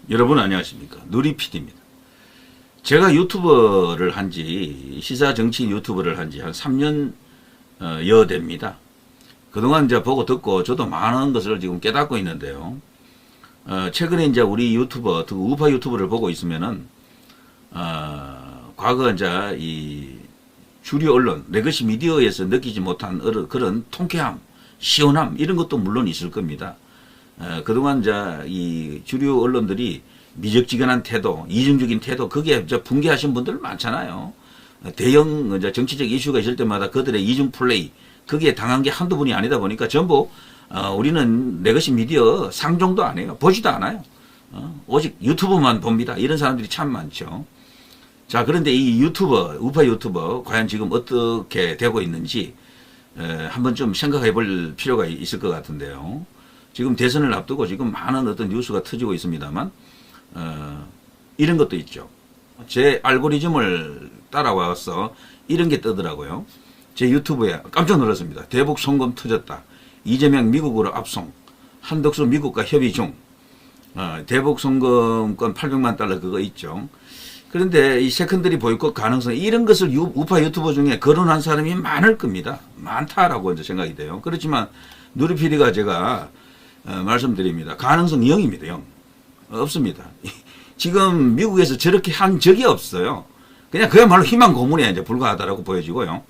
여러분 안녕하십니까. 누리PD입니다. 제가 유튜버를 한지, 시사 정치 유튜버를 한지 한 3년 여 됩니다. 그동안 이제 보고 듣고 저도 많은 것을 지금 깨닫고 있는데요. 최근에 이제 우리 유튜버, 우파 유튜버를 보고 있으면은, 과거 이제 이 주류 언론, 레거시 미디어에서 느끼지 못한 그런 통쾌함, 시원함, 이런 것도 물론 있을 겁니다. 그동안 이제 이 주류 언론들이 미적지근한 태도, 이중적인 태도, 거기에 이제 붕괴하신 분들 많잖아요. 대형 이제 정치적 이슈가 있을 때마다 그들의 이중 플레이, 거기에 당한 게 한두 분이 아니다 보니까 전부 우리는 레거시 미디어 상종도 안 해요. 보지도 않아요. 오직 유튜브만 봅니다. 이런 사람들이 참 많죠. 자, 그런데 이 유튜버, 우파 유튜버, 과연 지금 어떻게 되고 있는지 한번 좀 생각해 볼 필요가 있을 것 같은데요. 지금 대선을 앞두고 지금 많은 어떤 뉴스가 터지고 있습니다만, 이런 것도 있죠. 제 알고리즘을 따라와서 이런 게 뜨더라고요. 제 유튜브에 깜짝 놀랐습니다. 대북 송금 터졌다. 이재명 미국으로 압송. 한덕수 미국과 협의 중. 대북 송금권 800만 달러 그거 있죠. 그런데 이 세컨더리 보이콧 가능성, 이런 것을 우파 유튜버 중에 거론한 사람이 많을 겁니다. 많다라고 이제 생각이 돼요. 그렇지만 누리PD가 제가 말씀드립니다. 가능성 0입니다. 0. 없습니다. 지금 미국에서 저렇게 한 적이 없어요. 그냥 그야말로 희망 고문에 이제 불과하다라고 보여지고요.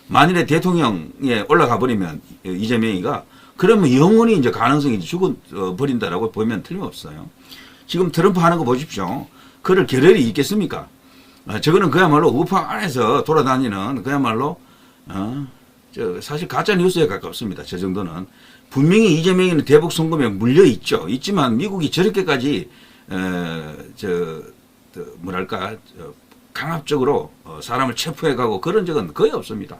만일에 대통령에 올라가 버리면 이재명이가, 그러면 영원히 이제 가능성이 죽어버린다라고 보면 틀림없어요. 지금 트럼프 하는 거 보십시오. 그럴 겨를이 있겠습니까? 저거는 그야말로 우파 안에서 돌아다니는 그야말로 사실 가짜 뉴스에 가깝습니다. 저 정도는. 분명히 이재명이는 대북 송금에 물려 있죠. 있지만 미국이 저렇게까지 뭐랄까 강압적으로 사람을 체포해가고 그런 적은 거의 없습니다.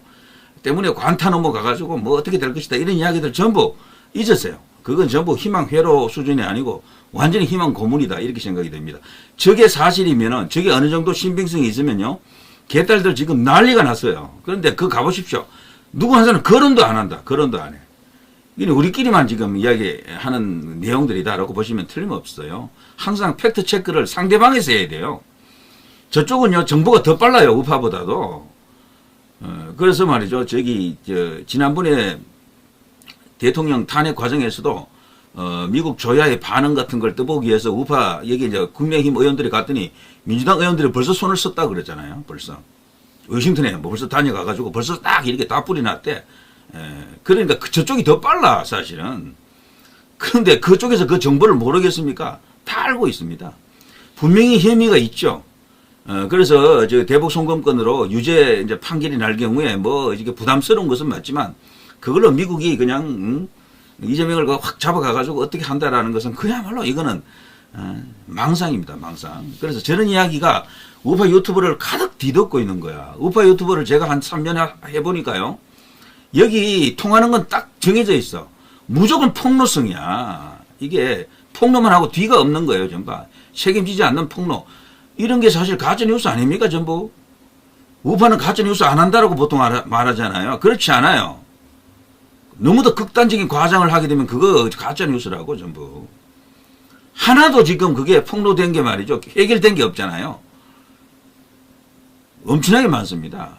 때문에 관타나모 가가지고 뭐 어떻게 될 것이다 이런 이야기들 전부 잊었어요. 그건 전부 희망 회로 수준이 아니고 완전히 희망 고문이다 이렇게 생각이 됩니다. 저게 사실이면은, 저게 어느 정도 신빙성이 있으면요, 개딸들 지금 난리가 났어요. 그런데 그거 가보십시오. 누구 한 사람 거론도 안 한다. 거론도 안 해. 이게 우리끼리만 지금 이야기하는 내용들이다라고 보시면 틀림없어요. 항상 팩트 체크를 상대방에서 해야 돼요. 저쪽은요, 정보가 더 빨라요. 우파보다도. 그래서 말이죠. 지난번에 대통령 탄핵 과정에서도 미국 조야의 반응 같은 걸 떠보기 위해서 우파, 여기 이제 국민의힘 의원들이 갔더니 민주당 의원들이 벌써 손을 썼다 그랬잖아요. 벌써. 워싱턴에 뭐 벌써 다녀가가지고 벌써 딱 이렇게 다 뿌리놨대. 그러니까 저쪽이 더 빨라, 사실은. 그런데 그쪽에서 그 정보를 모르겠습니까? 다 알고 있습니다. 분명히 혐의가 있죠. 그래서 대북 송금권으로 유죄 이제 판결이 날 경우에 뭐 이게 부담스러운 것은 맞지만, 그걸로 미국이 그냥 이재명을 확 잡아가가지고 어떻게 한다라는 것은 그야말로 이거는 망상입니다, 망상. 그래서 저런 이야기가 우파 유튜버를 가득 뒤덮고 있는 거야. 우파 유튜버를 제가 한 3년 해보니까요, 여기 통하는 건 딱 정해져 있어. 무조건 폭로성이야. 이게 폭로만 하고 뒤가 없는 거예요, 전부. 책임지지 않는 폭로. 이런 게 사실 가짜뉴스 아닙니까, 전부? 우파는 가짜뉴스 안 한다라고 보통 말하잖아요. 그렇지 않아요. 너무도 극단적인 과장을 하게 되면 그거 가짜뉴스라고, 전부. 하나도 지금 그게 폭로된 게 말이죠, 해결된 게 없잖아요. 엄청나게 많습니다.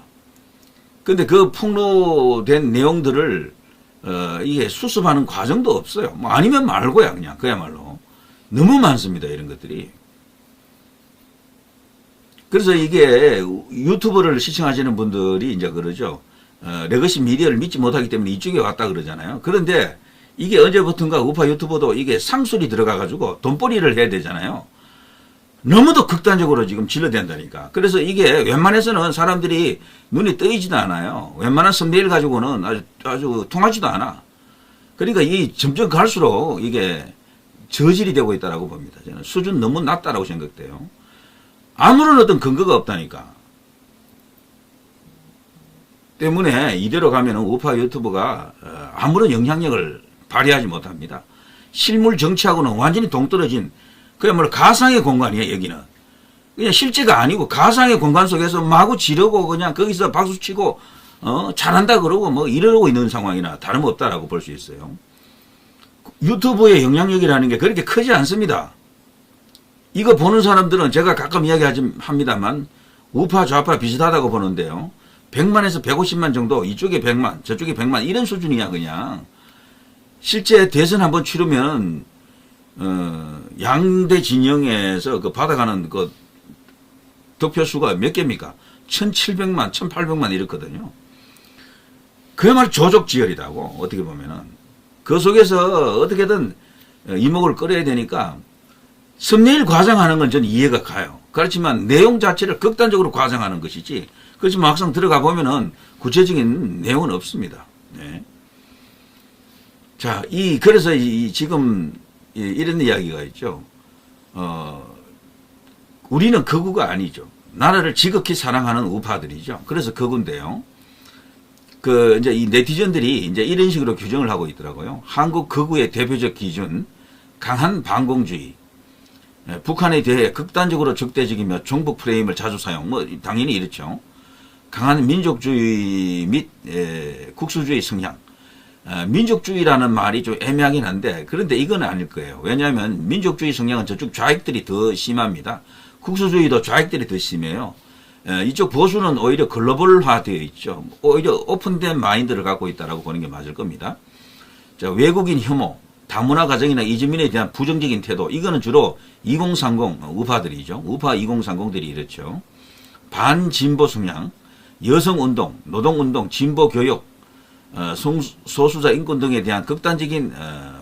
근데 그 폭로된 내용들을 이게 수습하는 과정도 없어요. 뭐 아니면 말고야, 그냥 그야말로 너무 많습니다, 이런 것들이. 그래서 이게 유튜브를 시청하시는 분들이 이제 그러죠. 레거시 미디어를 믿지 못하기 때문에 이쪽에 왔다 그러잖아요. 그런데 이게 언제부턴가 우파 유튜버도 이게 상술이 들어가가지고 돈벌이를 해야 되잖아요. 너무도 극단적으로 지금 질러댄다니까. 그래서 이게 웬만해서는 사람들이 눈이 뜨이지도 않아요. 웬만한 썸네일 가지고는 아주 통하지도 않아. 그러니까 이 점점 갈수록 이게 저질이 되고 있다고 봅니다. 저는 수준 너무 낮다라고 생각돼요. 아무런 어떤 근거가 없다니까. 때문에 이대로 가면 우파 유튜버가 아무런 영향력을 발휘하지 못합니다. 실물 정치하고는 완전히 동떨어진, 그야말로 가상의 공간이에요, 여기는. 그냥 실제가 아니고 가상의 공간 속에서 마구 지르고 그냥 거기서 박수치고 잘한다 그러고 뭐 이러고 있는 상황이나 다름없다라고 볼 수 있어요. 유튜브의 영향력이라는 게 그렇게 크지 않습니다. 이거 보는 사람들은 제가 가끔 합니다만 우파 좌파 비슷하다고 보는데요. 100만에서 150만 정도, 이쪽에 100만 저쪽에 100만 이런 수준이야. 그냥 실제 대선 한번 치르면 양대 진영에서 그 받아가는 그 득표수가 몇 개입니까? 1700만 1800만 이렇거든요. 그야말로 조족지혈이라고 어떻게 보면은 그 속에서 어떻게든 이목을 끌어야 되니까 썸네일 과장하는 건 저는 이해가 가요. 그렇지만 내용 자체를 극단적으로 과장하는 것이지, 그렇지만 막상 들어가 보면은 구체적인 내용은 없습니다. 네. 자, 그래서 지금 이런 이야기가 있죠. 우리는 극우가 아니죠. 나라를 지극히 사랑하는 우파들이죠. 그래서 극우인데요. 이제 이 네티즌들이 이제 이런 식으로 규정을 하고 있더라고요. 한국 극우의 대표적 기준, 강한 반공주의. 북한에 대해 극단적으로 적대적이며 종북 프레임을 자주 사용, 당연히 이렇죠. 강한 민족주의 및 국수주의 성향. 민족주의라는 말이 좀 애매하긴 한데, 그런데 이건 아닐 거예요. 왜냐하면 민족주의 성향은 저쪽 좌익들이 더 심합니다. 국수주의도 좌익들이 더 심해요. 이쪽 보수는 오히려 글로벌화 되어 있죠. 오히려 오픈된 마인드를 갖고 있다라고 보는 게 맞을 겁니다. 자, 외국인 혐오, 다문화 가정이나 이주민에 대한 부정적인 태도, 이거는 주로 2030 우파들이죠. 우파 2030들이 이렇죠. 반진보 성향, 여성운동, 노동운동, 진보교육, 소수자 인권 등에 대한 극단적인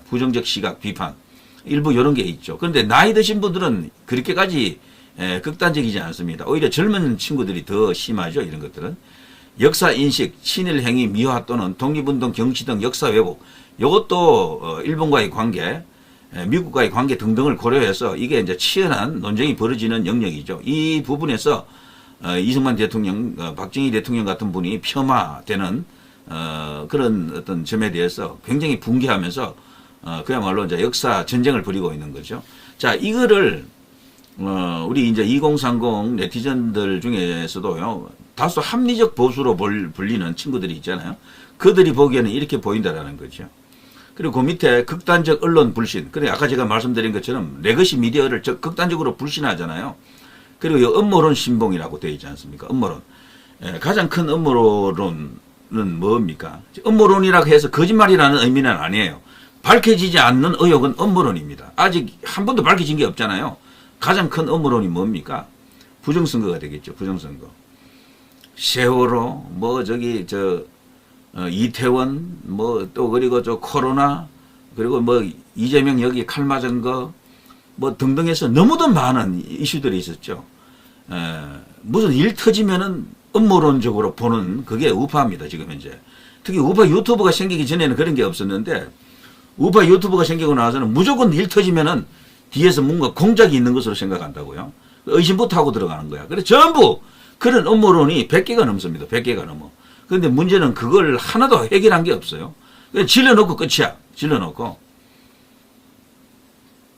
부정적 시각, 비판, 일부 이런 게 있죠. 그런데 나이 드신 분들은 그렇게까지 극단적이지 않습니다. 오히려 젊은 친구들이 더 심하죠. 이런 것들은. 역사인식, 친일행위, 미화 또는 독립운동, 정치 등 역사 왜곡, 이것도 일본과의 관계, 미국과의 관계 등등을 고려해서 이게 이제 치열한 논쟁이 벌어지는 영역이죠. 이 부분에서 이승만 대통령, 박정희 대통령 같은 분이 폄하되는 그런 어떤 점에 대해서 굉장히 분개하면서 그야말로 이제 역사 전쟁을 벌이고 있는 거죠. 자, 이거를 우리 이제 2030 네티즌들 중에서도요, 다소 합리적 보수로 불리는 친구들이 있잖아요. 그들이 보기에는 이렇게 보인다라는 거죠. 그리고 그 밑에 극단적 언론 불신. 그래, 아까 제가 말씀드린 것처럼 레거시 미디어를 극단적으로 불신하잖아요. 그리고 이 음모론 신봉이라고 되어 있지 않습니까? 음모론. 가장 큰 음모론은 뭡니까? 음모론이라고 해서 거짓말이라는 의미는 아니에요. 밝혀지지 않는 의혹은 음모론입니다. 아직 한 번도 밝혀진 게 없잖아요. 가장 큰 음모론이 뭡니까? 부정선거가 되겠죠. 부정선거. 세월호, 이태원, 또 그리고 코로나, 그리고 이재명 여기 칼 맞은 거, 등등 해서 너무도 많은 이슈들이 있었죠. 무슨 일 터지면은 음모론적으로 보는 그게 우파입니다. 지금 현재. 특히 우파 유튜브가 생기기 전에는 그런 게 없었는데, 우파 유튜브가 생기고 나서는 무조건 일 터지면은 뒤에서 뭔가 공작이 있는 것으로 생각한다고요. 의심부터 하고 들어가는 거야. 그래서 전부 그런 음모론이 100개가 넘습니다. 100개가 넘어. 그런데 문제는 그걸 하나도 해결한 게 없어요. 그냥 질러놓고 끝이야. 질러놓고.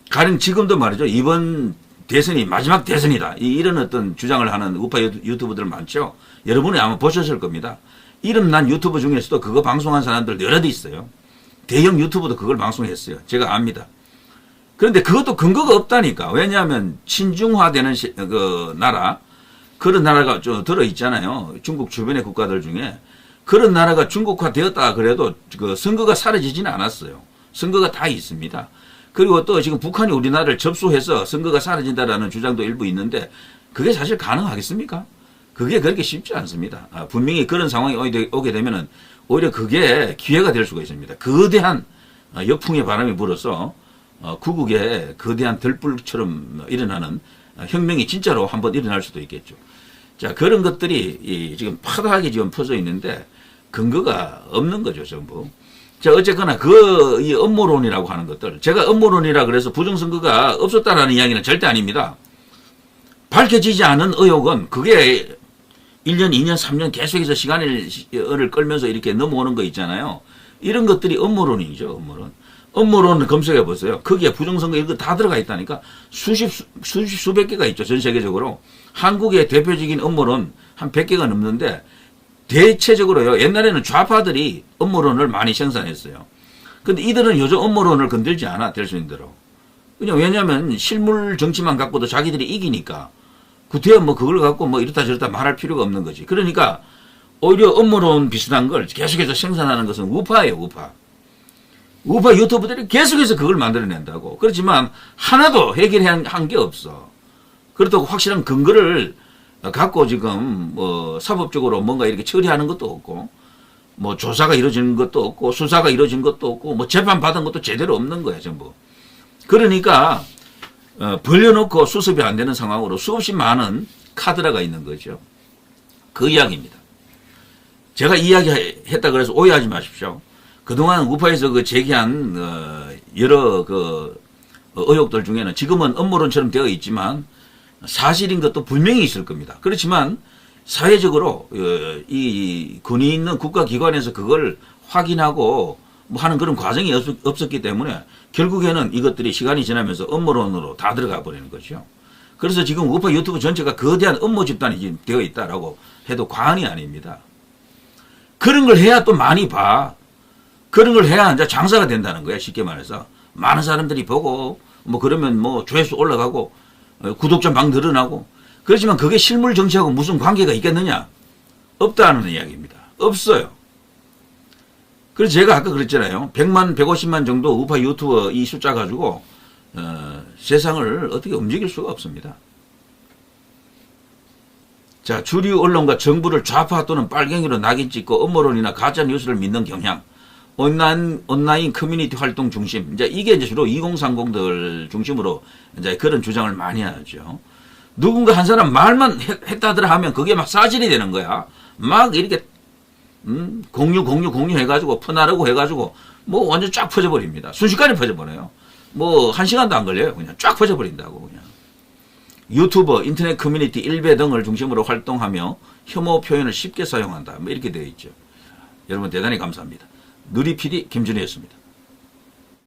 가령 지금도 말이죠. 이번 대선이 마지막 대선이다. 이런 어떤 주장을 하는 우파 유튜브들 많죠. 여러분이 아마 보셨을 겁니다. 이름 난 유튜브 중에서도 그거 방송한 사람들 여럿이 있어요. 대형 유튜브도 그걸 방송했어요. 제가 압니다. 그런데 그것도 근거가 없다니까. 왜냐하면 친중화되는 나라, 그런 나라가 좀 들어있잖아요. 중국 주변의 국가들 중에. 그런 나라가 중국화 되었다 그래도 그 선거가 사라지지는 않았어요. 선거가 다 있습니다. 그리고 또 지금 북한이 우리나라를 접수해서 선거가 사라진다라는 주장도 일부 있는데, 그게 사실 가능하겠습니까? 그게 그렇게 쉽지 않습니다. 분명히 그런 상황이 오게 되면은 오히려 그게 기회가 될 수가 있습니다. 거대한 역풍의 바람이 불어서 구국에 거대한 들불처럼 일어나는 혁명이 진짜로 한번 일어날 수도 있겠죠. 자, 그런 것들이 지금 파다하게 지금 퍼져 있는데 근거가 없는 거죠, 전부. 자, 어쨌거나 이 음모론이라고 하는 것들, 제가 음모론이라 그래서 부정선거가 없었다라는 이야기는 절대 아닙니다. 밝혀지지 않은 의혹은 그게 1년, 2년, 3년 계속해서 시간을 끌면서 이렇게 넘어오는 거 있잖아요. 이런 것들이 음모론이죠, 음모론. 음모론을 검색해 보세요. 거기에 부정선거 이런 거 다 들어가 있다니까. 수백 개가 있죠, 전 세계적으로. 한국의 대표적인 음모론 한 100개가 넘는데, 대체적으로요, 옛날에는 좌파들이 음모론을 많이 생산했어요. 근데 이들은 요즘 음모론을 건들지 않아, 될 수 있는 대로. 그냥 왜냐하면 실물 정치만 갖고도 자기들이 이기니까 구태여 뭐 그걸 갖고 뭐 이렇다 저렇다 말할 필요가 없는 거지. 그러니까 오히려 업무론 비슷한 걸 계속해서 생산하는 것은 우파예요, 우파. 우파 유튜버들이 계속해서 그걸 만들어낸다고. 그렇지만 하나도 해결한 게 없어. 그렇다고 확실한 근거를 갖고 지금 뭐 사법적으로 뭔가 이렇게 처리하는 것도 없고, 뭐 조사가 이루어지는 것도 없고, 수사가 이루어진 것도 없고, 뭐 재판 받은 것도 제대로 없는 거야, 전부. 그러니까 벌려놓고 수습이 안 되는 상황으로 수없이 많은 카드라가 있는 거죠. 그 이야기입니다. 제가 이야기했다 그래서 오해하지 마십시오. 그동안 우파에서 그 제기한 여러 그 의혹들 중에는 지금은 업무론처럼 되어 있지만 사실인 것도 분명히 있을 겁니다. 그렇지만 사회적으로 이 권위 있는 국가기관에서 그걸 확인하고 뭐 하는 그런 과정이 없었기 때문에 결국에는 이것들이 시간이 지나면서 업무론으로 다 들어가 버리는 거죠. 그래서 지금 우파 유튜브 전체가 거대한 업무 집단이 되어 있다라고 해도 과언이 아닙니다. 그런 걸 해야 또 많이 봐. 그런 걸 해야 이제 장사가 된다는 거야. 쉽게 말해서. 많은 사람들이 보고 뭐 그러면 뭐 조회수 올라가고 구독자 막 늘어나고. 그렇지만 그게 실물 정치하고 무슨 관계가 있겠느냐? 없다는 이야기입니다. 없어요. 그래서 제가 아까 그랬잖아요. 100만, 150만 정도 우파 유튜버 이 숫자 가지고 세상을 어떻게 움직일 수가 없습니다. 자, 주류 언론과 정부를 좌파 또는 빨갱이로 낙인 찍고 음모론이나 가짜 뉴스를 믿는 경향, 온라인 커뮤니티 활동 중심, 이제 이게 이제 주로 2030들 중심으로 이제 그런 주장을 많이 하죠. 누군가 한 사람 말만 했다더라 하면 그게 막 사실이 되는 거야. 막 이렇게 공유 해가지고 퍼나르고 해가지고 뭐 완전 쫙 퍼져버립니다. 순식간에 퍼져버려요. 뭐 1시간도 안 걸려요. 그냥 쫙 퍼져버린다고 그냥. 유튜버, 인터넷 커뮤니티, 일베 등을 중심으로 활동하며 혐오 표현을 쉽게 사용한다. 뭐 이렇게 되어 있죠. 여러분 대단히 감사합니다. 누리PD 김준희였습니다.